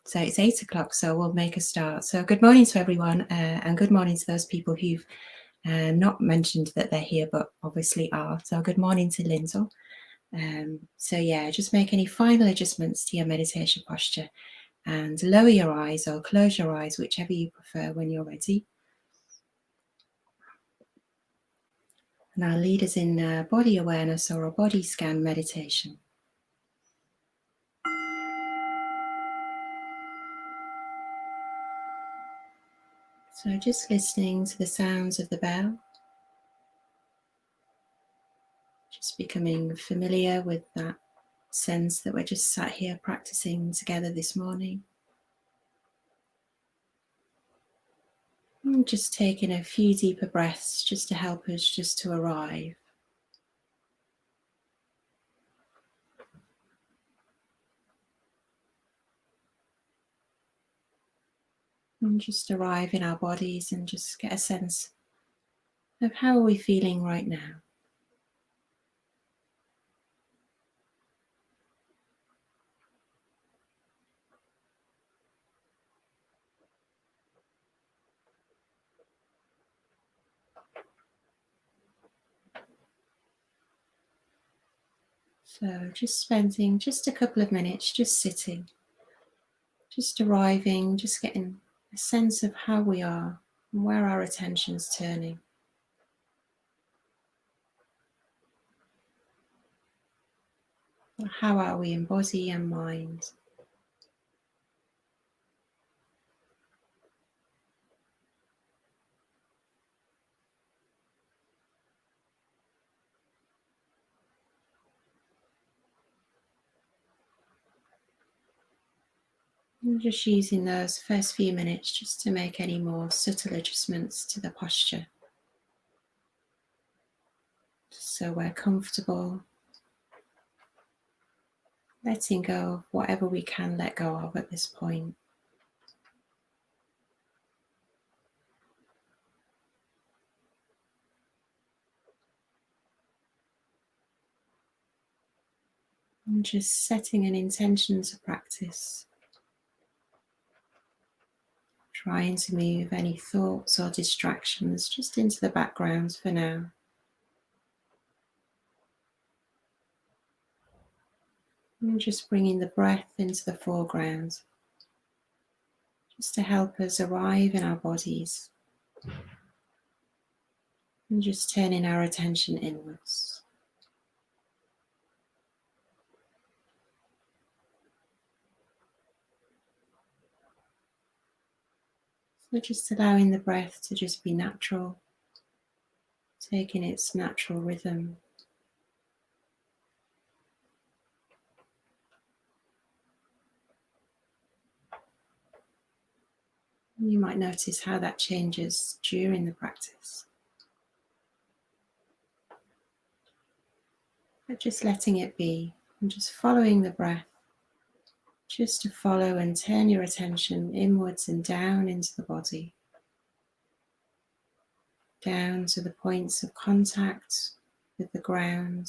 So it's 8 o'clock, so we'll make a start. So good morning to everyone, and good morning to those people who've not mentioned that they're here, but obviously are. So good morning to Lindsay. So yeah, just make any final adjustments to your meditation posture and lower your eyes or close your eyes, whichever you prefer when you're ready. And our lead us in body awareness or a body scan meditation. So just listening to the sounds of the bell. Just becoming familiar with that sense that we're just sat here practicing together this morning. And just taking a few deeper breaths just to help us just to arrive. And just arrive in our bodies and just get a sense of how are we feeling right now. So just spending just a couple of minutes just sitting, just arriving, just getting a sense of how we are and where our attention's turning. How are we in body and mind? And just using those first few minutes just to make any more subtle adjustments to the posture. So we're comfortable, letting go of whatever we can let go of at this point. And just setting an intention to practice. Trying to move any thoughts or distractions just into the background for now. And just bringing the breath into the foreground, just to help us arrive in our bodies. And just turning our attention inwards. So just allowing the breath to just be natural, taking its natural rhythm. You might notice how that changes during the practice. But just letting it be and just following the breath, just to follow and turn your attention inwards and down into the body, down to the points of contact with the ground.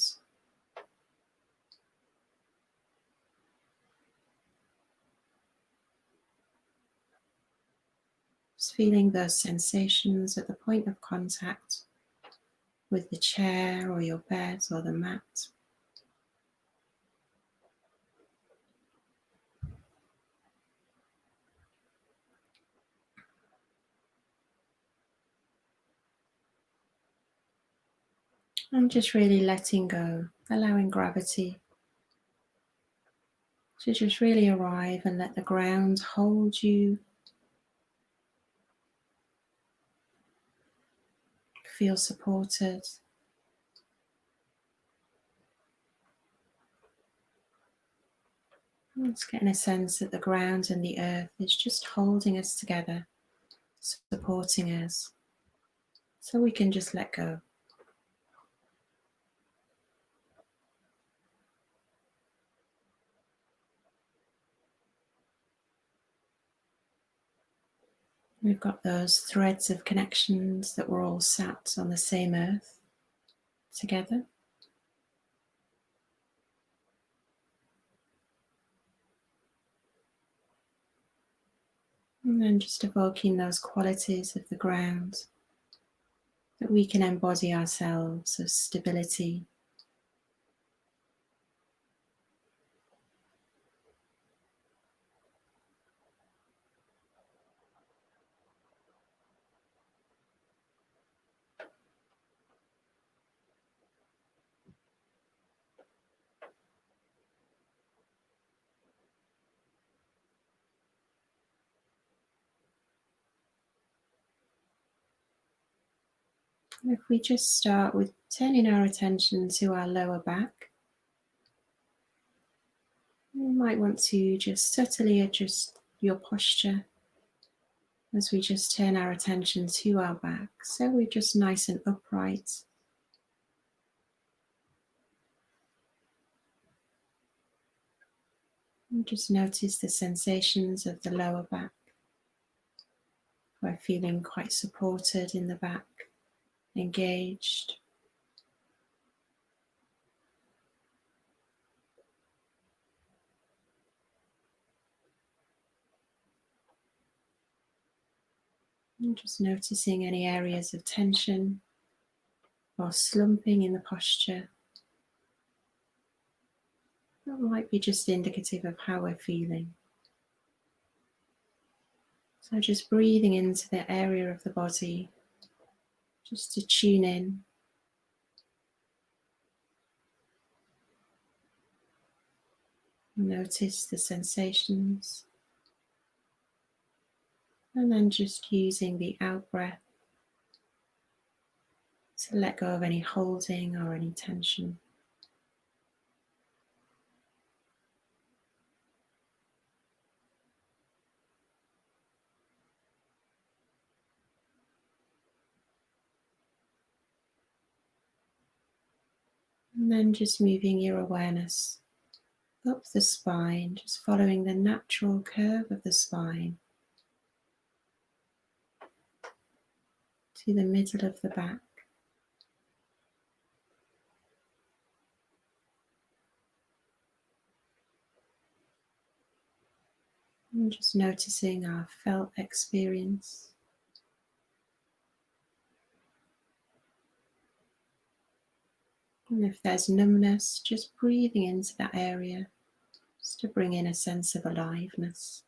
Just feeling those sensations at the point of contact with the chair or your bed or the mat. And just really letting go, allowing gravity to just really arrive and let the ground hold you. Feel supported. Just getting a sense that the ground and the earth is just holding us together, supporting us, so we can just let go. We've got those threads of connections that we're all sat on the same earth together. And then just evoking those qualities of the ground that we can embody ourselves, of stability, if we just start with turning our attention to our lower back, you might want to just subtly adjust your posture as we just turn our attention to our back, so we're just nice and upright. And just notice the sensations of the lower back. We're feeling quite supported in the back, engaged. And just noticing any areas of tension or slumping in the posture. That might be just indicative of how we're feeling. So just breathing into the area of the body, just to tune in. Notice the sensations. And then just using the out breath to let go of any holding or any tension. And then just moving your awareness up the spine, just following the natural curve of the spine to the middle of the back. And just noticing our felt experience. And if there's numbness, just breathing into that area, just to bring in a sense of aliveness.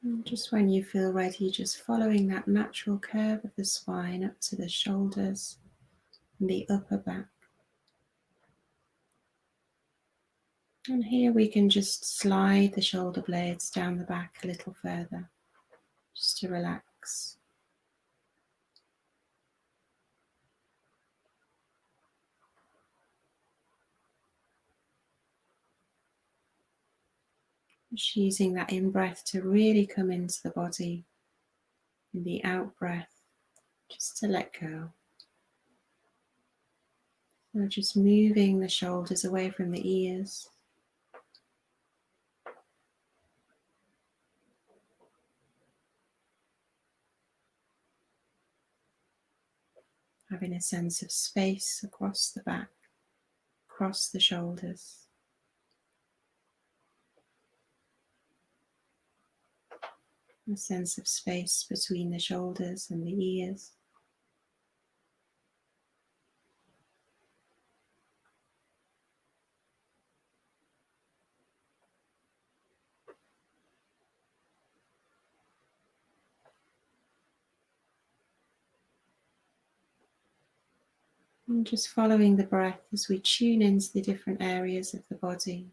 And just when you feel ready, just following that natural curve of the spine up to the shoulders and the upper back. And here we can just slide the shoulder blades down the back a little further, just to relax. Just using that in-breath to really come into the body, and the out-breath just to let go. So just moving the shoulders away from the ears. Having a sense of space across the back, across the shoulders. A sense of space between the shoulders and the ears. And just following the breath as we tune into the different areas of the body.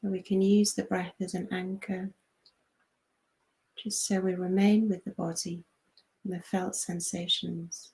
So we can use the breath as an anchor, just so we remain with the body and the felt sensations.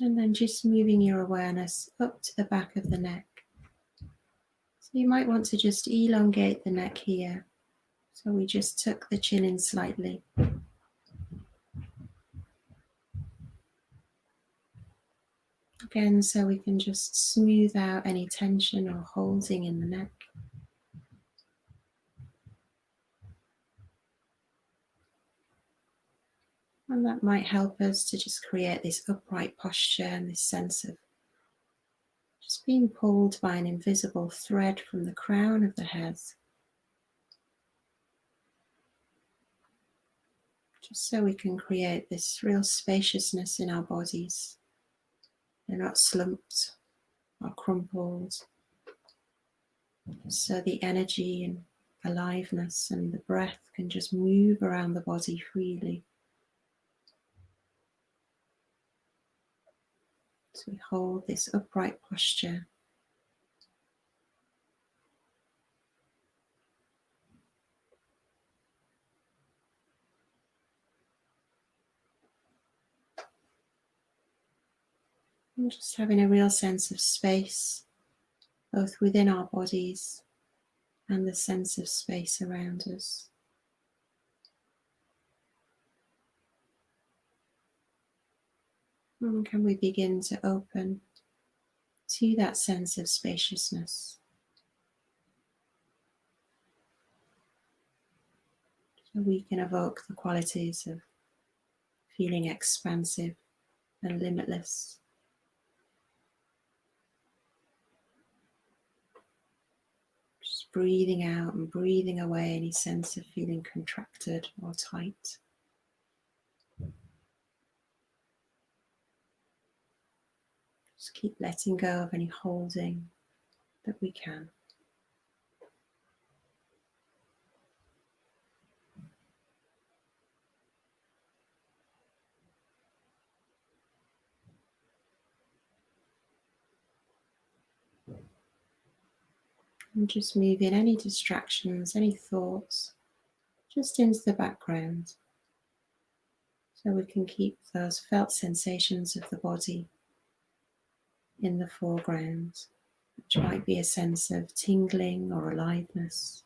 And then just moving your awareness up to the back of the neck. So you might want to just elongate the neck here. So we just tuck the chin in slightly. Again, so we can just smooth out any tension or holding in the neck. And that might help us to just create this upright posture and this sense of just being pulled by an invisible thread from the crown of the head. Just so we can create this real spaciousness in our bodies. They're not slumped or crumpled. So the energy and aliveness and the breath can just move around the body freely. So we hold this upright posture. And just having a real sense of space, both within our bodies and the sense of space around us. And can we begin to open to that sense of spaciousness? So we can evoke the qualities of feeling expansive and limitless. Just breathing out and breathing away any sense of feeling contracted or tight. Just keep letting go of any holding that we can. And just moving any distractions, any thoughts, just into the background. So we can keep those felt sensations of the body in the foreground, which might be a sense of tingling or aliveness.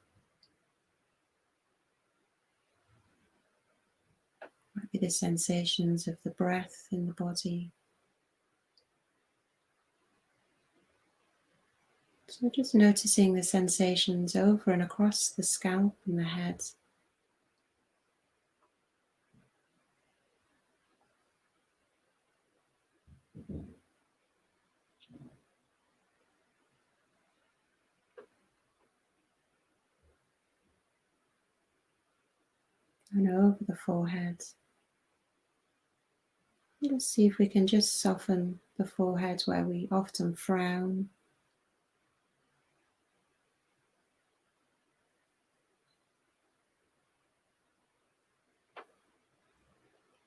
Might be the sensations of the breath in the body. So just noticing the sensations over and across the scalp and the head. And over the forehead. Let's see if we can just soften the forehead where we often frown.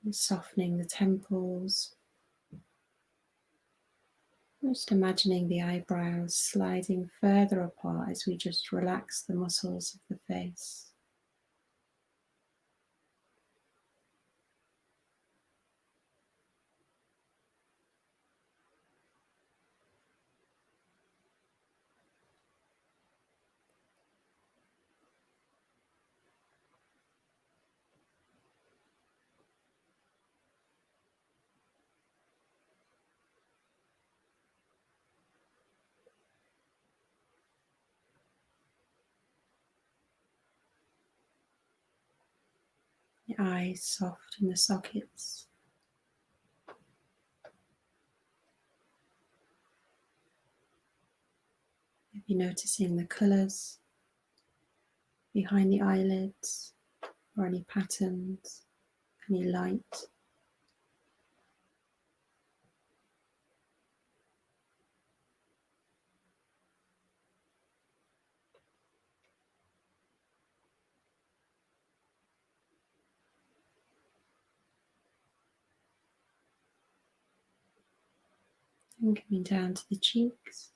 And softening the temples. Just imagining the eyebrows sliding further apart as we just relax the muscles of the face. The eyes soft in the sockets. Maybe noticing the colours behind the eyelids or any patterns, any light. And coming down to the cheeks.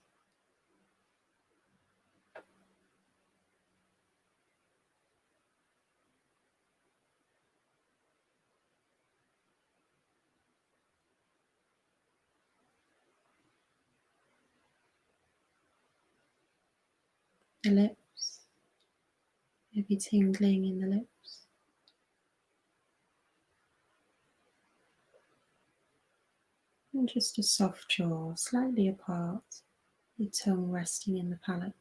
the lips, maybe tingling in the lips. And just a soft jaw, slightly apart, your tongue resting in the palate.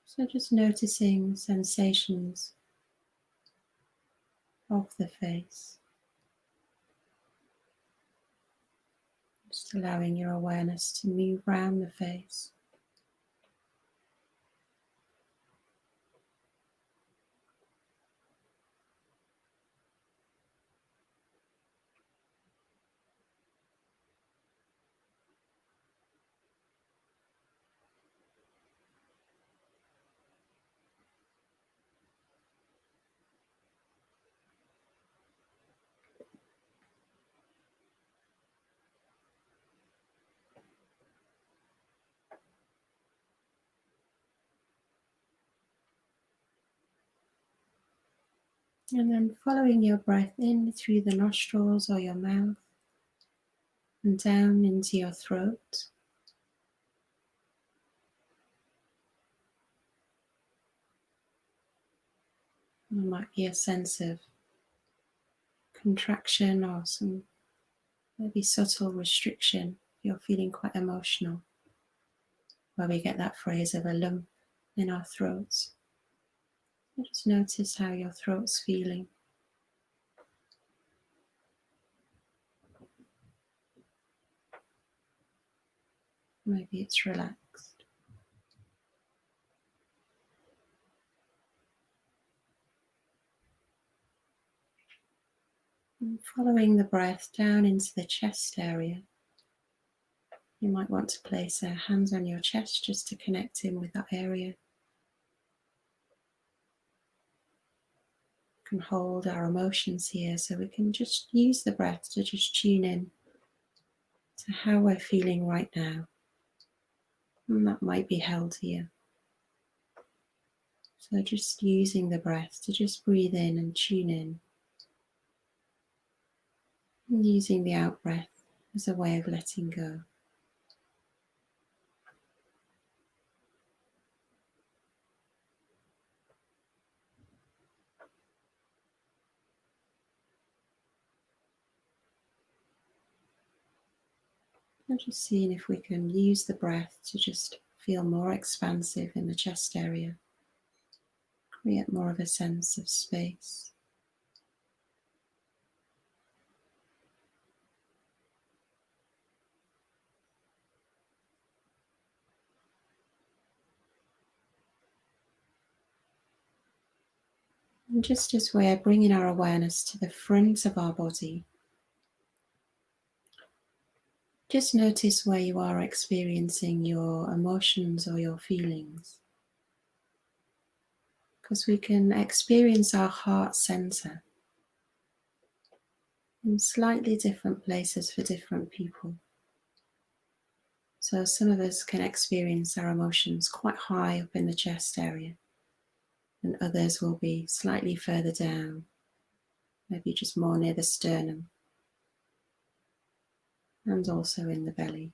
So just noticing sensations of the face. Just allowing your awareness to move around the face. And then following your breath in through the nostrils or your mouth and down into your throat. There might be a sense of contraction or some maybe subtle restriction if you're feeling quite emotional, where we get that phrase of a lump in our throats. So just notice how your throat's feeling. Maybe it's relaxed. And following the breath down into the chest area, you might want to place hands on your chest just to connect in with that area. You can hold our emotions here, so we can just use the breath to just tune in to how we're feeling right now. And that might be held here. So just using the breath to just breathe in and tune in. And using the out breath as a way of letting go. And just seeing if we can use the breath to just feel more expansive in the chest area. Create more of a sense of space. And just as we're bringing our awareness to the front of our body, just notice where you are experiencing your emotions or your feelings. Because we can experience our heart center in slightly different places for different people. So some of us can experience our emotions quite high up in the chest area, and others will be slightly further down, maybe just more near the sternum, and also in the belly.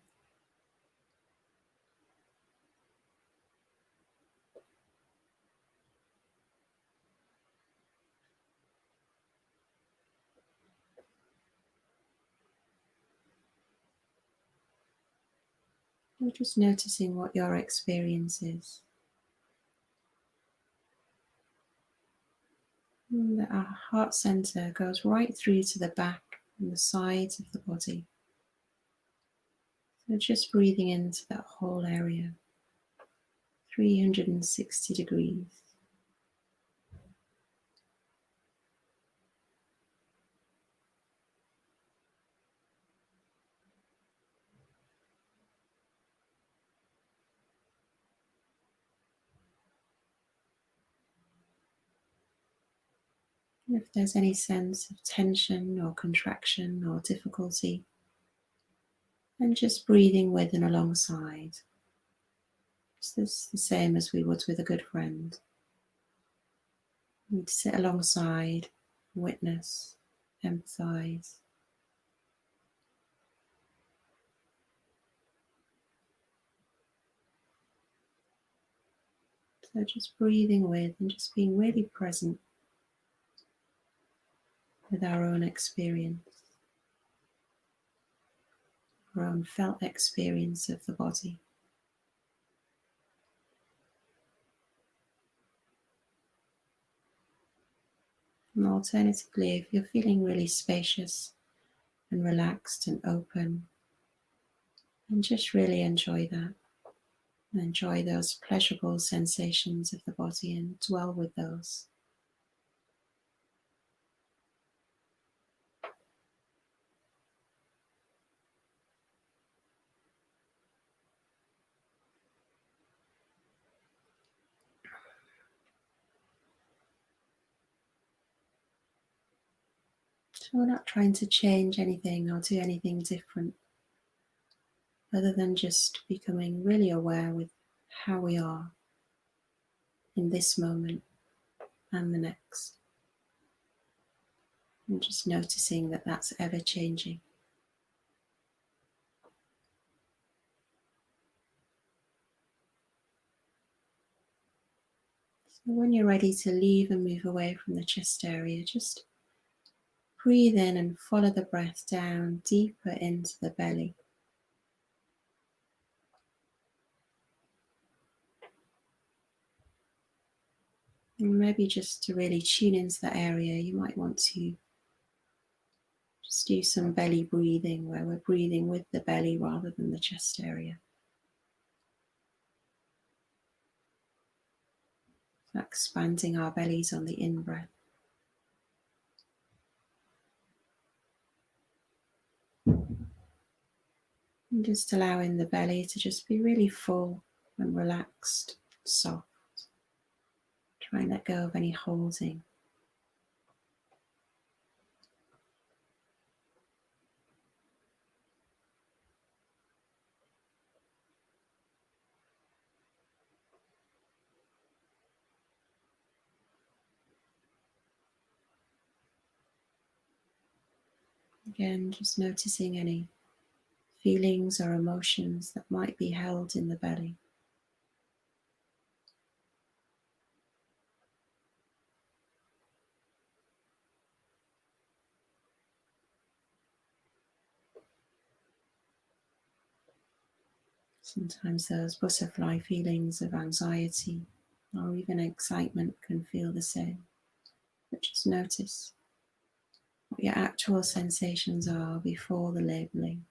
You're just noticing what your experience is. And that our heart center goes right through to the back and the sides of the body. So just breathing into that whole area, 360 degrees. And if there's any sense of tension or contraction or difficulty, then just breathing with and alongside. It's the same as we would with a good friend. We'd sit alongside, witness, empathize, So just breathing with and just being really present with our own experience, our own felt experience of the body. And alternatively, if you're feeling really spacious and relaxed and open, then just really enjoy that. And enjoy those pleasurable sensations of the body and dwell with those. So we're not trying to change anything or do anything different, other than just becoming really aware with how we are in this moment and the next. And just noticing that that's ever changing. So when you're ready to leave and move away from the chest area, just breathe in and follow the breath down deeper into the belly. And maybe just to really tune into that area, you might want to just do some belly breathing, where we're breathing with the belly rather than the chest area. So expanding our bellies on the in-breath. And just allowing the belly to just be really full and relaxed, soft. Try and let go of any holding. Again, just noticing any feelings or emotions that might be held in the belly. Sometimes those butterfly feelings of anxiety or even excitement can feel the same. But just notice what your actual sensations are before the labeling.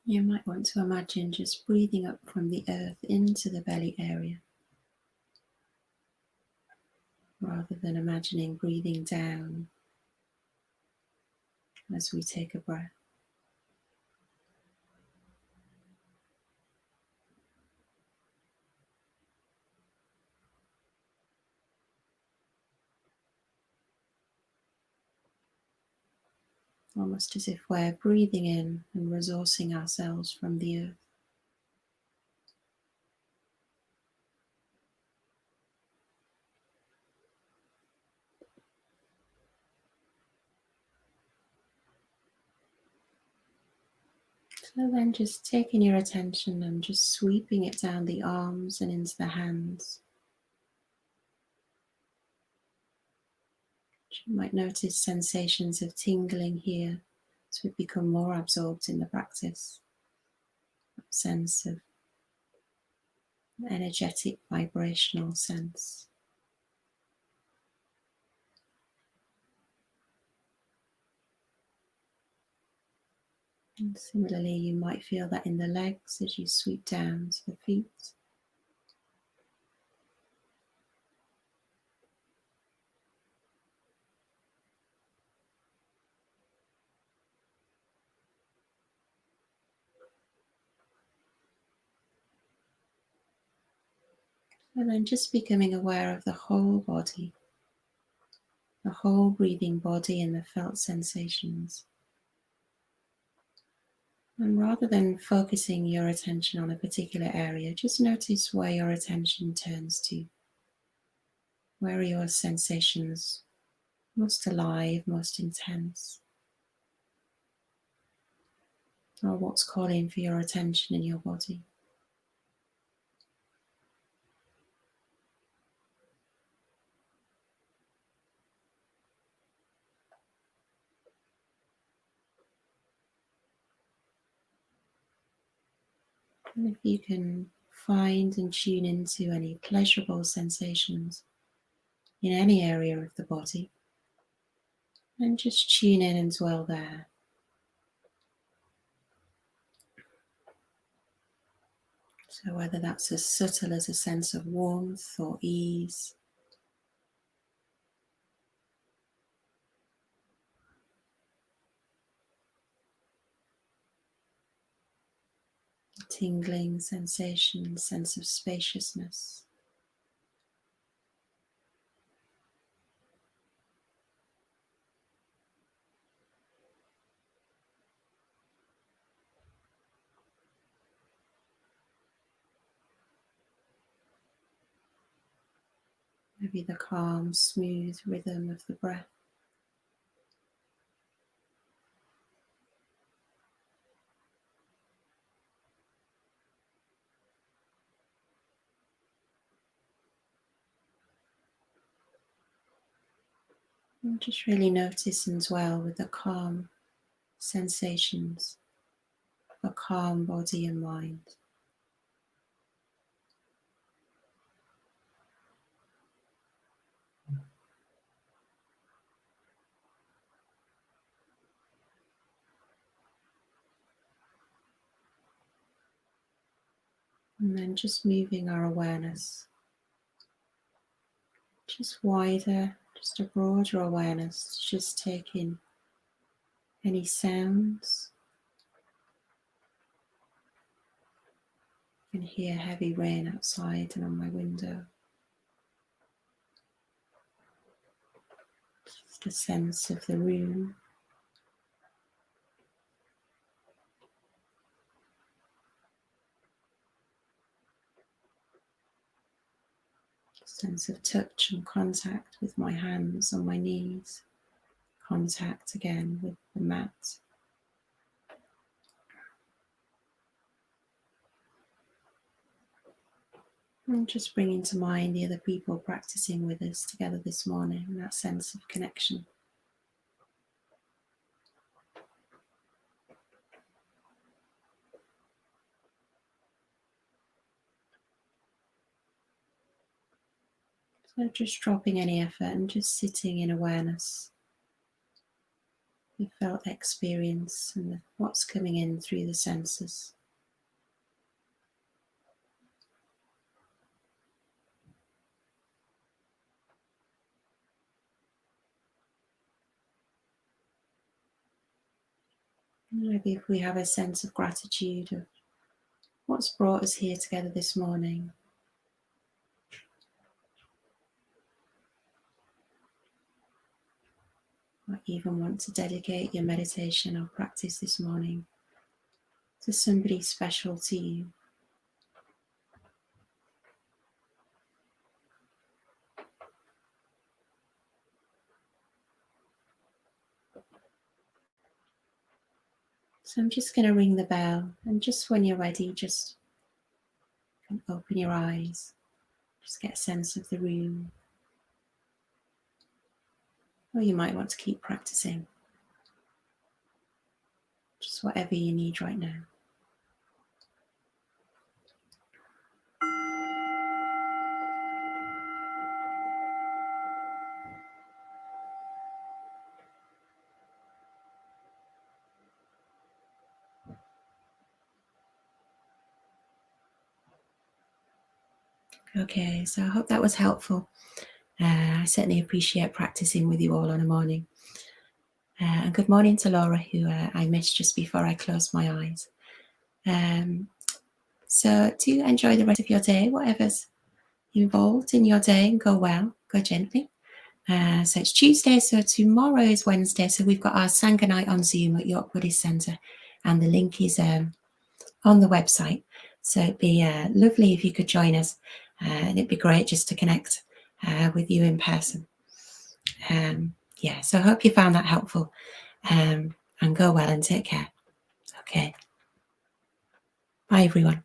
You might want to imagine just breathing up from the earth into the belly area, rather than imagining breathing down as we take a breath. Almost as if we're breathing in and resourcing ourselves from the earth. So then just taking your attention and just sweeping it down the arms and into the hands. You might notice sensations of tingling here as we become more absorbed in the practice. A sense of energetic, vibrational sense. And similarly, you might feel that in the legs as you sweep down to the feet. And then just becoming aware of the whole body, the whole breathing body and the felt sensations. And rather than focusing your attention on a particular area, just notice where your attention turns to. Where are your sensations most alive, most intense? Or what's calling for your attention in your body? And if you can find and tune into any pleasurable sensations in any area of the body, then just tune in and dwell there. So whether that's as subtle as a sense of warmth or ease, tingling sensation, sense of spaciousness. Maybe the calm, smooth rhythm of the breath. And just really notice and dwell with the calm sensations of a calm body and mind. And then just moving our awareness just wider, just a broader awareness, just take in any sounds. I can hear heavy rain outside and on my window. Just a sense of the room. Sense of touch and contact with my hands on my knees. Contact again with the mat. And just bringing to mind the other people practicing with us together this morning, and that sense of connection. So just dropping any effort and just sitting in awareness. The felt experience and what's coming in through the senses. Maybe if we have a sense of gratitude of what's brought us here together this morning. Or even want to dedicate your meditation or practice this morning to somebody special to you. So I'm just going to ring the bell, and just when you're ready, just open your eyes. Just get a sense of the room. Or you might want to keep practicing. Just whatever you need right now. Okay, so I hope that was helpful. I certainly appreciate practicing with you all on a morning. And good morning to Laura, who I missed just before I closed my eyes. So do enjoy the rest of your day, whatever's involved in your day, and go well, go gently. So it's Tuesday, so tomorrow is Wednesday. So we've got our Sangha night on Zoom at York Buddhist Centre, and the link is on the website. So it'd be lovely if you could join us, and it'd be great just to connect with you in person. Yeah, so I hope you found that helpful, and go well and take care. Okay. Bye, everyone.